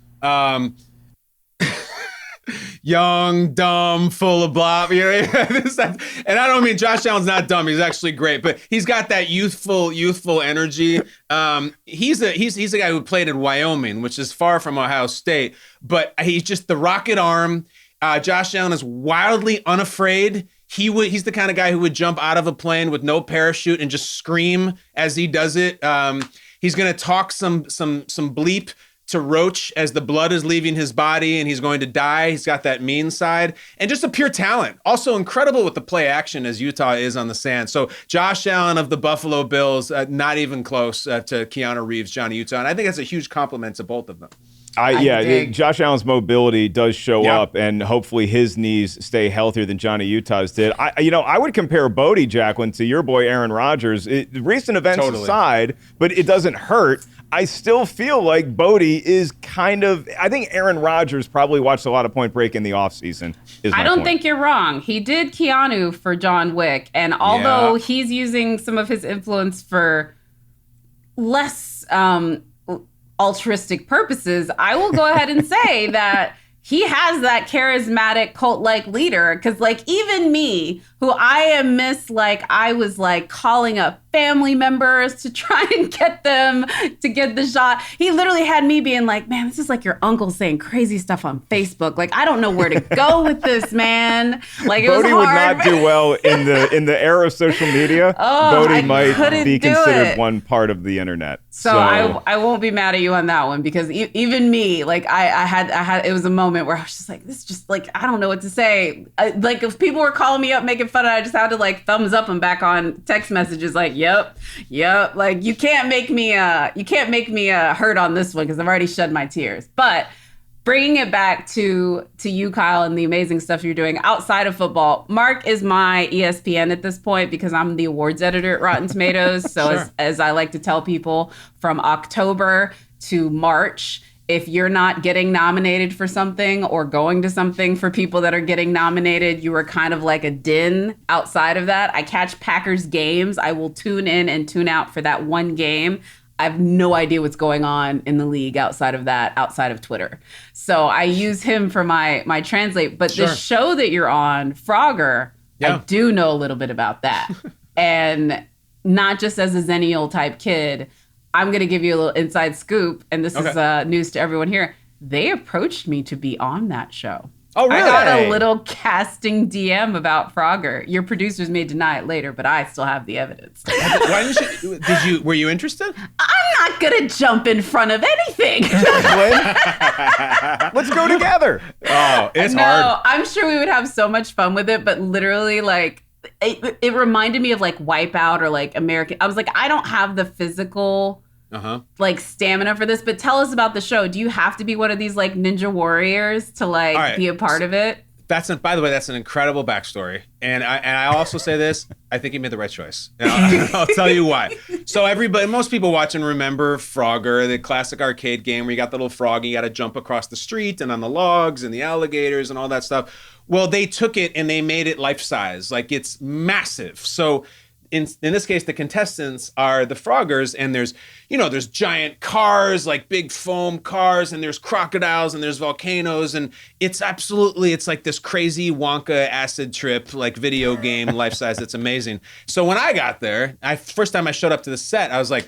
[SPEAKER 4] Young, dumb, full of blah. And I don't mean Josh Allen's not dumb. He's actually great, but he's got that youthful energy. He's a guy who played in Wyoming, which is far from Ohio State, but he's just the rocket arm. Josh Allen is wildly unafraid. He's the kind of guy who would jump out of a plane with no parachute and just scream as he does it. He's going to talk some bleep to Roach as the blood is leaving his body and he's going to die. He's got that mean side and just a pure talent. Also incredible with the play action as Utah is on the sand. So Josh Allen of the Buffalo Bills, not even close to Keanu Reeves, Johnny Utah. And I think that's a huge compliment to both of them.
[SPEAKER 1] Josh Allen's mobility does show up, and hopefully his knees stay healthier than Johnny Utah's did. I would compare Bodhi, Jacqueline, to your boy Aaron Rodgers. Recent events aside, but it doesn't hurt. I still feel like Bodhi is kind of, I think Aaron Rodgers probably watched a lot of Point Break in the offseason.
[SPEAKER 2] I don't think you're wrong. He did Keanu for John Wick. And although he's using some of his influence for less altruistic purposes, I will go ahead and say that he has that charismatic cult-like leader. Because, like, even me, who I am I was, like, calling up family members to try and get them to get the shot. He literally had me being like, man, this is like your uncle saying crazy stuff on Facebook. Like, I don't know where to go with this, man. Like, it was
[SPEAKER 1] Bodhi
[SPEAKER 2] hard.
[SPEAKER 1] would not do well in the era of social media. Bodhi might be considered one part of the internet.
[SPEAKER 2] So I won't be mad at you on that one, because even me, like, I had it was a moment where I was just like, this is just like, I don't know what to say. Like, if people were calling me up making fun of it, I just had to like thumbs up them back on text messages like, yep. Like, you can't make me hurt on this one, because I've already shed my tears. But bringing it back to you, Kyle, and the amazing stuff you're doing outside of football, Mark is my ESPN at this point, because I'm the awards editor at Rotten Tomatoes. So
[SPEAKER 4] Sure.
[SPEAKER 2] as I like to tell people, from October to March, if you're not getting nominated for something or going to something for people that are getting nominated, you are kind of like a din outside of that. I catch Packers games. I will tune in and tune out for that one game. I have no idea what's going on in the league outside of that, outside of Twitter. So I use him for my translate. But the show that you're on, Frogger, I do know a little bit about that. And not just as a Zennial type kid, I'm going to give you a little inside scoop, and this is news to everyone here. They approached me to be on that show.
[SPEAKER 4] Oh, really?
[SPEAKER 2] I got a little casting DM about Frogger. Your producers may deny it later, but I still have the evidence.
[SPEAKER 4] Why didn't you? Were you interested?
[SPEAKER 2] I'm not going to jump in front of anything.
[SPEAKER 1] Let's go together.
[SPEAKER 4] Oh, it's
[SPEAKER 2] No,
[SPEAKER 4] hard.
[SPEAKER 2] I'm sure we would have so much fun with it, but literally, like, it reminded me of like Wipeout or like American. I was like, I don't have the physical like stamina for this. But tell us about the show. Do you have to be one of these like ninja warriors to like be a part of it?
[SPEAKER 4] By the way, that's an incredible backstory. And I also say this, I think he made the right choice. And I'll tell you why. So most people watching remember Frogger, the classic arcade game where you got the little frog, you got to jump across the street and on the logs and the alligators and all that stuff. Well, they took it and they made it life-size. Like, it's massive. So in this case, the contestants are the Froggers, and there's giant cars, like big foam cars, and there's crocodiles and there's volcanoes, and it's like this crazy Wonka acid trip, like video game life-size. It's amazing. So when I got there, first time I showed up to the set, I was like,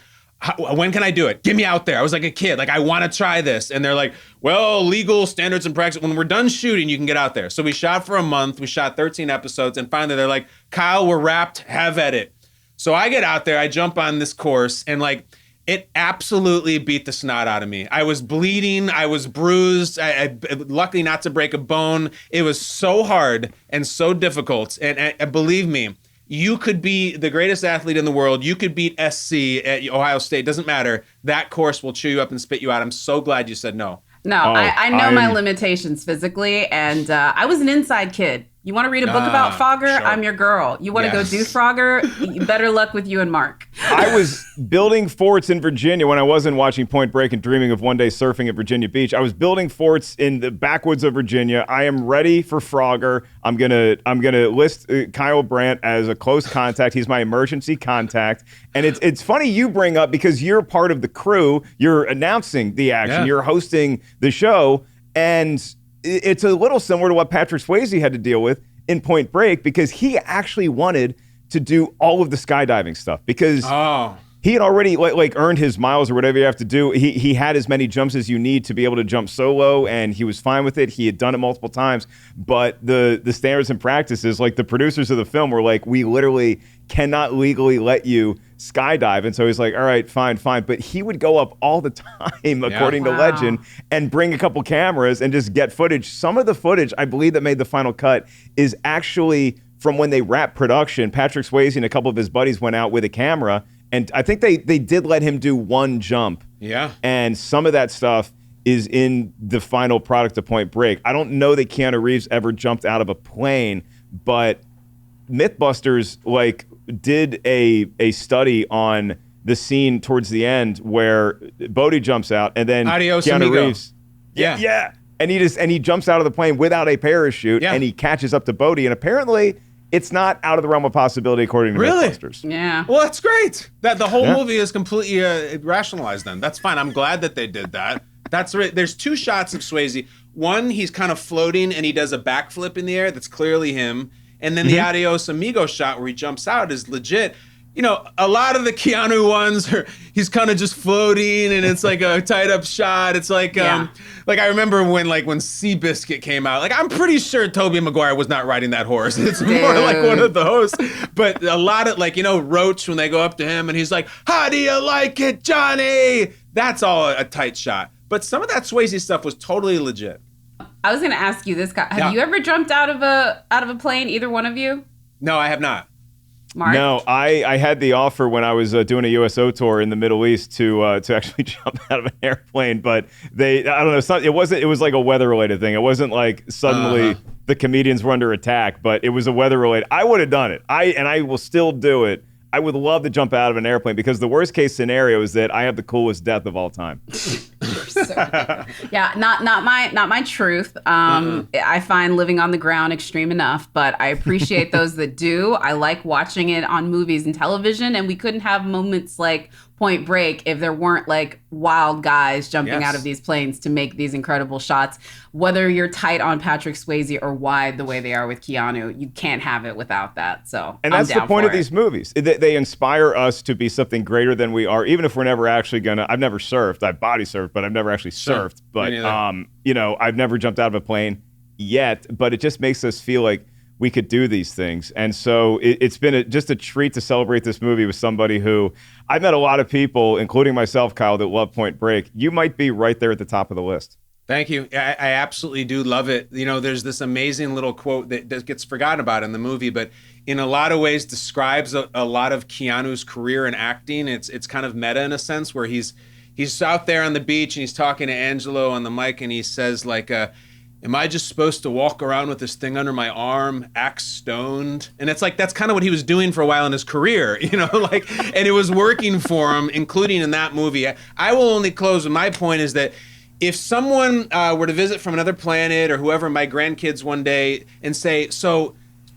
[SPEAKER 4] when can I do it? Get me out there. I was like a kid. Like, I want to try this. And they're like, well, legal standards and practice. When we're done shooting, you can get out there. So we shot for a month. We shot 13 episodes. And finally, they're like, Kyle, we're wrapped. Have at it. So I get out there. I jump on this course. And like, it absolutely beat the snot out of me. I was bleeding. I was bruised. I luckily not to break a bone. It was so hard and so difficult. And believe me, you could be the greatest athlete in the world. You could beat SC at Ohio State. Doesn't matter. That course will chew you up and spit you out. I'm so glad you said no.
[SPEAKER 2] No, I know my limitations physically, and I was an inside kid. You want to read a book about Frogger? Sure. I'm your girl. You want to go do Frogger? Better luck with you and Mark.
[SPEAKER 1] I was building forts in Virginia when I wasn't watching Point Break and dreaming of one day surfing at Virginia Beach. I was building forts in the backwoods of Virginia. I am ready for Frogger. I'm gonna list Kyle Brandt as a close contact. He's my emergency contact. And it's funny you bring up, because you're part of the crew. You're announcing the action. Yeah. You're hosting the show, and it's a little similar to what Patrick Swayze had to deal with in Point Break, because he actually wanted to do all of the skydiving stuff, because he had already like earned his miles or whatever you have to do. He had as many jumps as you need to be able to jump solo, and he was fine with it. He had done it multiple times, but the standards and practices, like the producers of the film were like, we literally cannot legally let you skydive. And so he's like, all right, fine. But he would go up all the time, according to legend, and bring a couple cameras and just get footage. Some of the footage, I believe, that made the final cut is actually from when they wrapped production. Patrick Swayze and a couple of his buddies went out with a camera, and I think they did let him do one jump. Yeah. And some of that stuff is in the final product of Point Break. I don't know that Keanu Reeves ever jumped out of a plane, but Mythbusters did a study on the scene towards the end where Bodhi jumps out and then
[SPEAKER 4] Adios,
[SPEAKER 1] Keanu
[SPEAKER 4] amigo.
[SPEAKER 1] Reeves. Yeah. And he jumps out of the plane without a parachute and he catches up to Bodhi. And apparently it's not out of the realm of possibility according to Mythbusters.
[SPEAKER 2] Yeah.
[SPEAKER 4] Well, that's great. That the whole movie is completely rationalized then. That's fine. I'm glad that they did that. That's right. There's 2 shots of Swayze. One, he's kind of floating and he does a backflip in the air. That's clearly him. And then the Adios Amigo shot where he jumps out is legit. You know, a lot of the Keanu ones he's kind of just floating and it's like a tied up shot. It's like, like I remember when Seabiscuit came out, like I'm pretty sure Tobey Maguire was not riding that horse. It's more like one of those, but a lot of like, you know, Roach, when they go up to him and he's like, how do you like it, Johnny? That's all a tight shot. But some of that Swayze stuff was totally legit.
[SPEAKER 2] I was going to ask you this, have you ever jumped out of a plane, either one of you?
[SPEAKER 4] No, I have not.
[SPEAKER 2] Mark?
[SPEAKER 1] No, I had the offer when I was doing a USO tour in the Middle East to actually jump out of an airplane, but I don't know, it was like a weather related thing. It wasn't like suddenly the comedians were under attack, but it was a weather related. I would have done it. I will still do it. I would love to jump out of an airplane because the worst case scenario is that I have the coolest death of all time.
[SPEAKER 2] Yeah, not my truth. I find living on the ground extreme enough, but I appreciate those that do. I like watching it on movies and television, and we couldn't have moments like Point Break if there weren't like wild guys jumping out of these planes to make these incredible shots. Whether you're tight on Patrick Swayze or wide the way they are with Keanu, you can't have it without that. So,
[SPEAKER 1] and that's the point of these movies. They inspire us to be something greater than we are, even if we're never actually gonna. I've never surfed. I've body surfed, but I've never actually surfed. But you know, I've never jumped out of a plane yet. But it just makes us feel like we could do these things. And so it's been just a treat to celebrate this movie with somebody who I've met a lot of people, including myself, Kyle, that love Point Break. You might be right there at the top of the list.
[SPEAKER 4] Thank you. I absolutely do love it. You know, there's this amazing little quote that gets forgotten about in the movie, but in a lot of ways describes a lot of Keanu's career in acting. It's kind of meta in a sense where he's out there on the beach and he's talking to Angelo on the mic and he says like, am I just supposed to walk around with this thing under my arm, act stoned? And it's like, that's kind of what he was doing for a while in his career, you know, like, and it was working for him, including in that movie. I will only close with my point is that if someone were to visit from another planet or whoever, my grandkids one day, and say, so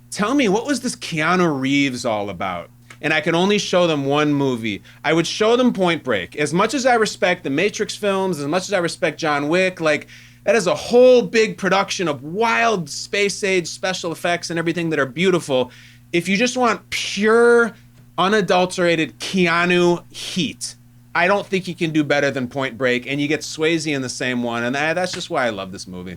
[SPEAKER 4] tell me, what was this Keanu Reeves all about? And I can only show them one movie. I would show them Point Break. As much as I respect the Matrix films, as much as I respect John Wick, like, that is a whole big production of wild space age special effects and everything that are beautiful. If you just want pure, unadulterated Keanu heat, I don't think you can do better than Point Break. And you get Swayze in the same one. And that's just why I love this movie.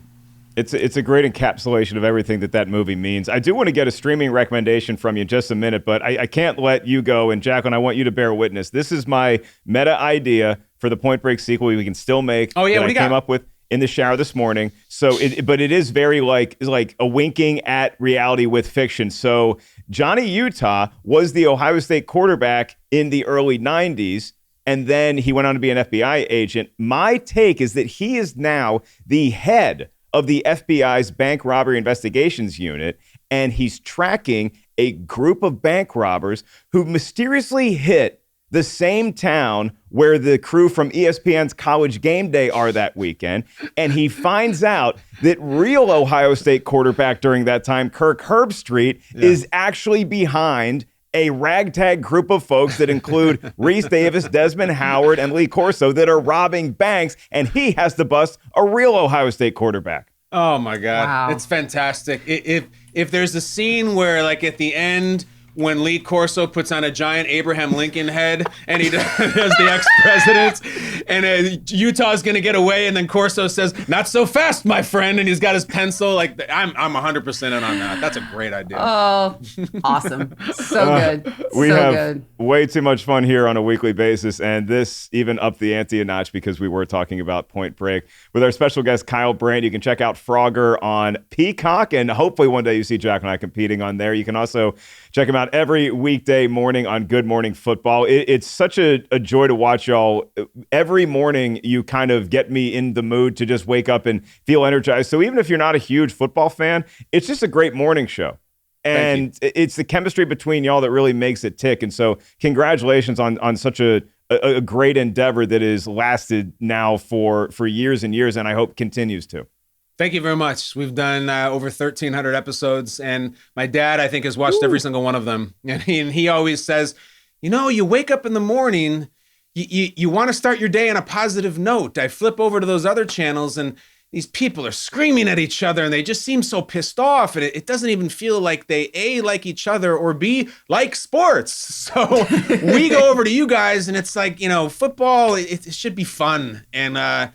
[SPEAKER 1] It's a great encapsulation of everything that movie means. I do want to get a streaming recommendation from you in just a minute, but I can't let you go. And Jacqueline, I want you to bear witness. This is my meta idea for the Point Break sequel we can still make.
[SPEAKER 4] Oh, yeah,
[SPEAKER 1] that I came up with in the shower this morning. So, but it is very like a winking at reality with fiction. So Johnny Utah was the Ohio State quarterback in the early 90s. And then he went on to be an FBI agent. My take is that he is now the head of the FBI's Bank Robbery Investigations Unit, and he's tracking a group of bank robbers who mysteriously hit the same town where the crew from ESPN's College Game Day are that weekend. And he finds out that real Ohio State quarterback during that time, Kirk Herbstreit, is actually behind a ragtag group of folks that include Reese Davis, Desmond Howard, and Lee Corso that are robbing banks, and he has to bust a real Ohio State quarterback.
[SPEAKER 4] Oh my God.
[SPEAKER 2] Wow.
[SPEAKER 4] It's fantastic. If there's a scene where like at the end when Lee Corso puts on a giant Abraham Lincoln head and he does the ex-president and Utah's going to get away and then Corso says, not so fast, my friend. And he's got his pencil. Like I'm 100% in on that. That's a great idea.
[SPEAKER 2] Oh, awesome. So good.
[SPEAKER 1] We
[SPEAKER 2] so
[SPEAKER 1] have
[SPEAKER 2] good.
[SPEAKER 1] way too much fun here on a weekly basis. And this even upped the ante a notch because we were talking about Point Break with our special guest, Kyle Brandt. You can check out Frogger on Peacock. And hopefully one day you see Jack and I competing on there. You can also check him out every weekday morning on Good Morning Football. It's such a joy to watch y'all. Every morning you kind of get me in the mood to just wake up and feel energized. So even if you're not a huge football fan, it's just a great morning show. And it's the chemistry between y'all that really makes it tick. And so congratulations on such a great endeavor that has lasted now for years and years, and I hope continues to.
[SPEAKER 4] Thank you very much. We've done over 1,300 episodes, and my dad, I think, has watched every single one of them. And he always says, you wake up in the morning, you want to start your day on a positive note. I flip over to those other channels, and these people are screaming at each other, and they just seem so pissed off, and it doesn't even feel like they A, like each other, or B, like sports. So we go over to you guys, and it's like, football, it should be fun. And I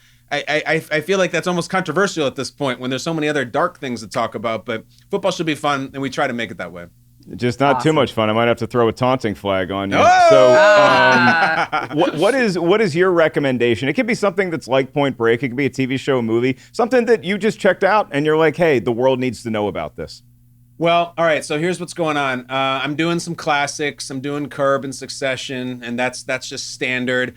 [SPEAKER 4] feel like that's almost controversial at this point when there's so many other dark things to talk about, but football should be fun, and we try to make it that way.
[SPEAKER 1] Just not too much fun. I might have to throw a taunting flag on you.
[SPEAKER 4] Oh!
[SPEAKER 1] So what is your recommendation? It could be something that's like Point Break. It could be a TV show, a movie, something that you just checked out and you're like, hey, the world needs to know about this.
[SPEAKER 4] Well, all right. So here's what's going on. I'm doing some classics. I'm doing Curb and Succession, and that's just standard.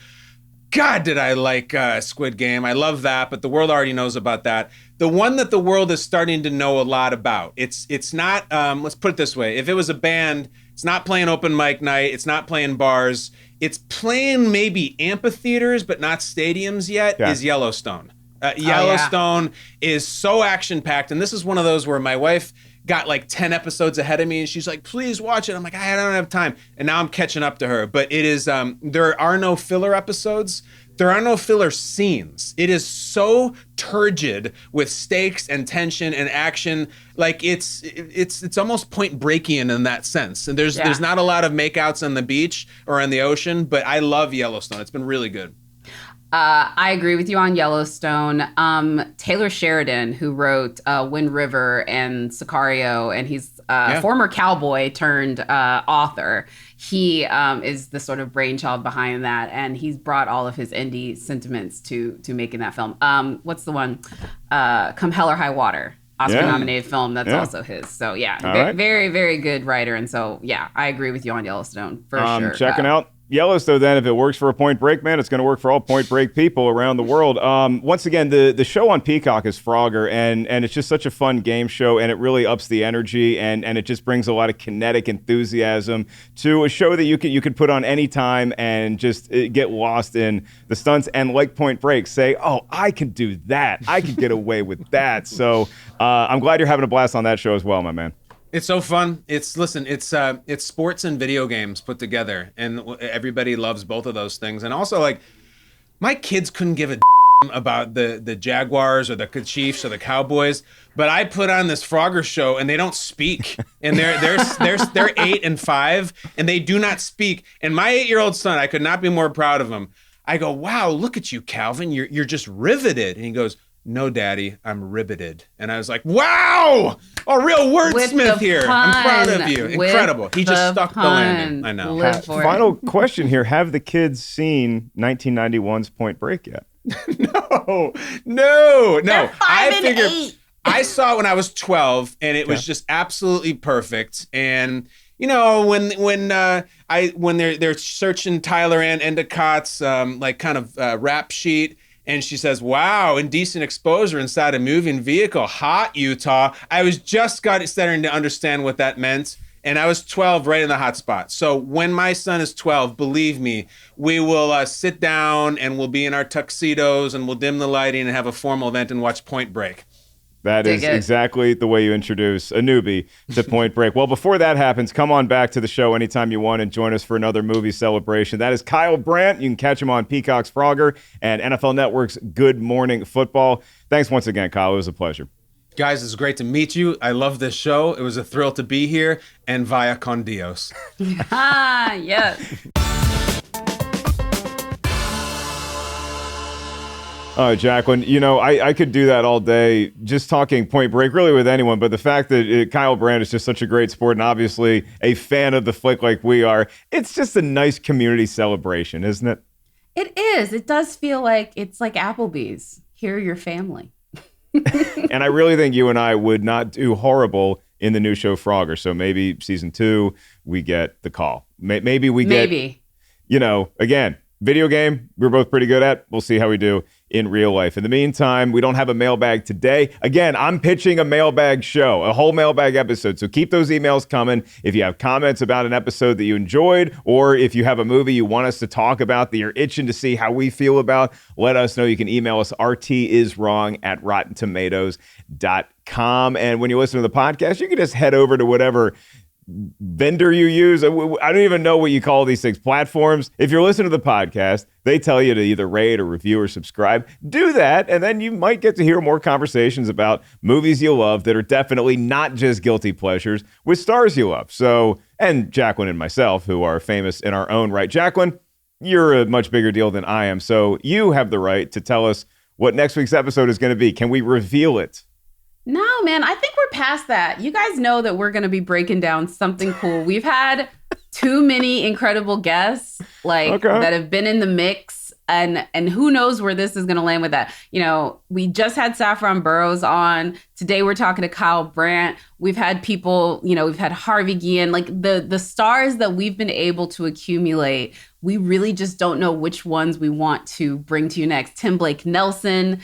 [SPEAKER 4] God, did I like Squid Game. I love that, but the world already knows about that. The one that the world is starting to know a lot about, it's not, let's put it this way. If it was a band, it's not playing open mic night. It's not playing bars. It's playing maybe amphitheaters, but not stadiums yet, is Yellowstone. Yellowstone is so action-packed, and this is one of those where my wife got like 10 episodes ahead of me, and she's like, please watch it. I'm like, I don't have time. And now I'm catching up to her. But it is, there are no filler episodes. There are no filler scenes. It is so turgid with stakes and tension and action. Like it's almost Point Breakian in that sense. And there's not a lot of makeouts on the beach or on the ocean, but I love Yellowstone. It's been really good.
[SPEAKER 2] I agree with you on Yellowstone. Taylor Sheridan, who wrote Wind River and Sicario, and he's a former cowboy turned author. He is the sort of brainchild behind that, and he's brought all of his indie sentiments to making that film. What's the one? Come Hell or High Water. Oscar-nominated film that's also his. So, very, very good writer. And so, I agree with you on Yellowstone, for sure.
[SPEAKER 1] Checking out Yellowstone, then, if it works for a Point Break man, it's going to work for all Point Break people around the world. Once again, the show on Peacock is Frogger, and it's just such a fun game show, and it really ups the energy, and it just brings a lot of kinetic enthusiasm to a show that you can put on any time and just get lost in the stunts, and like Point Break, say, oh, I can do that. I can get away with that. So I'm glad you're having a blast on that show as well, my man.
[SPEAKER 4] It's so fun. It's sports and video games put together, and everybody loves both of those things. And also, like, my kids couldn't give a about the Jaguars or the Chiefs or the Cowboys, but I put on this Frogger show and they don't speak, and they're 8 and 5, and they do not speak. And my 8-year-old son, I could not be more proud of him. I go, wow, look at you, Calvin. You're just riveted. And he goes, no, Daddy, I'm riveted. And I was like, wow, a real wordsmith here. I'm proud of you. Incredible. He just stuck the landing. I know.
[SPEAKER 1] Final question here. Have the kids seen 1991's Point Break yet?
[SPEAKER 4] No.
[SPEAKER 2] They're 5 and 8.
[SPEAKER 4] I saw it when I was 12, and it was just absolutely perfect. And when they're searching Tyler Ann Endicott's rap sheet, and she says, wow, indecent exposure inside a moving vehicle. Hot, Utah. I was just starting to understand what that meant. And I was 12, right in the hot spot. So when my son is 12, believe me, we will sit down and we'll be in our tuxedos and we'll dim the lighting and have a formal event and watch Point Break.
[SPEAKER 1] That is exactly the way you introduce a newbie to Point Break. Well, before that happens, come on back to the show anytime you want and join us for another movie celebration. That is Kyle Brandt. You can catch him on Peacock's Frogger and NFL Network's Good Morning Football. Thanks once again, Kyle. It was a pleasure.
[SPEAKER 4] Guys, it's great to meet you. I love this show. It was a thrill to be here. And vaya con Dios.
[SPEAKER 2] Yes.
[SPEAKER 1] Jacqueline, I could do that all day, just talking Point Break, really with anyone, but the fact that Kyle Brandt is just such a great sport and obviously a fan of the flick like we are, it's just a nice community celebration, isn't it?
[SPEAKER 2] It is. It does feel like it's like Applebee's. Here are your family.
[SPEAKER 1] And I really think you and I would not do horrible in the new show Frogger, so maybe season 2, we get the call. Maybe we get, again, video game, we're both pretty good at. We'll see how we do in real life. In the meantime, we don't have a mailbag today. Again, I'm pitching a mailbag show, a whole mailbag episode. So keep those emails coming. If you have comments about an episode that you enjoyed, or if you have a movie you want us to talk about that you're itching to see how we feel about, let us know. You can email us rtiswrong@rottentomatoes.com. And when you listen to the podcast, you can just head over to whatever vendor you use. I don't even know what you call these things, platforms. If you're listening to the podcast, they tell you to either rate or review or subscribe. Do that, and then you might get to hear more conversations about movies you love that are definitely not just guilty pleasures with stars you love. So, and Jacqueline and myself, who are famous in our own right. Jacqueline, you're a much bigger deal than I am, so you have the right to tell us what next week's episode is going to be. Can we reveal it?
[SPEAKER 2] No, man, I think we're past that. You guys know that we're going to be breaking down something cool. We've had too many incredible guests that have been in the mix, and who knows where this is going to land with that. You know, we just had Saffron Burrows on. Today we're talking to Kyle Brandt. We've had people, we've had Harvey Guillen, like the stars that we've been able to accumulate. We really just don't know which ones we want to bring to you next. Tim Blake Nelson,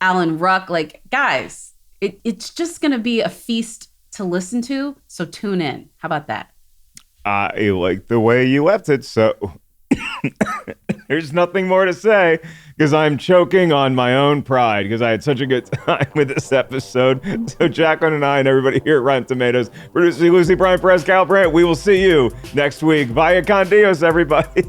[SPEAKER 2] Alan Ruck, guys, it's just going to be a feast to listen to. So tune in. How about that?
[SPEAKER 1] I like the way you left it. So there's nothing more to say because I'm choking on my own pride because I had such a good time with this episode. So Jacqueline and I and everybody here at Rotten Tomatoes, producer Lucy, Brian Perez, Kyle Brandt, we will see you next week. Vaya con Dios, everybody.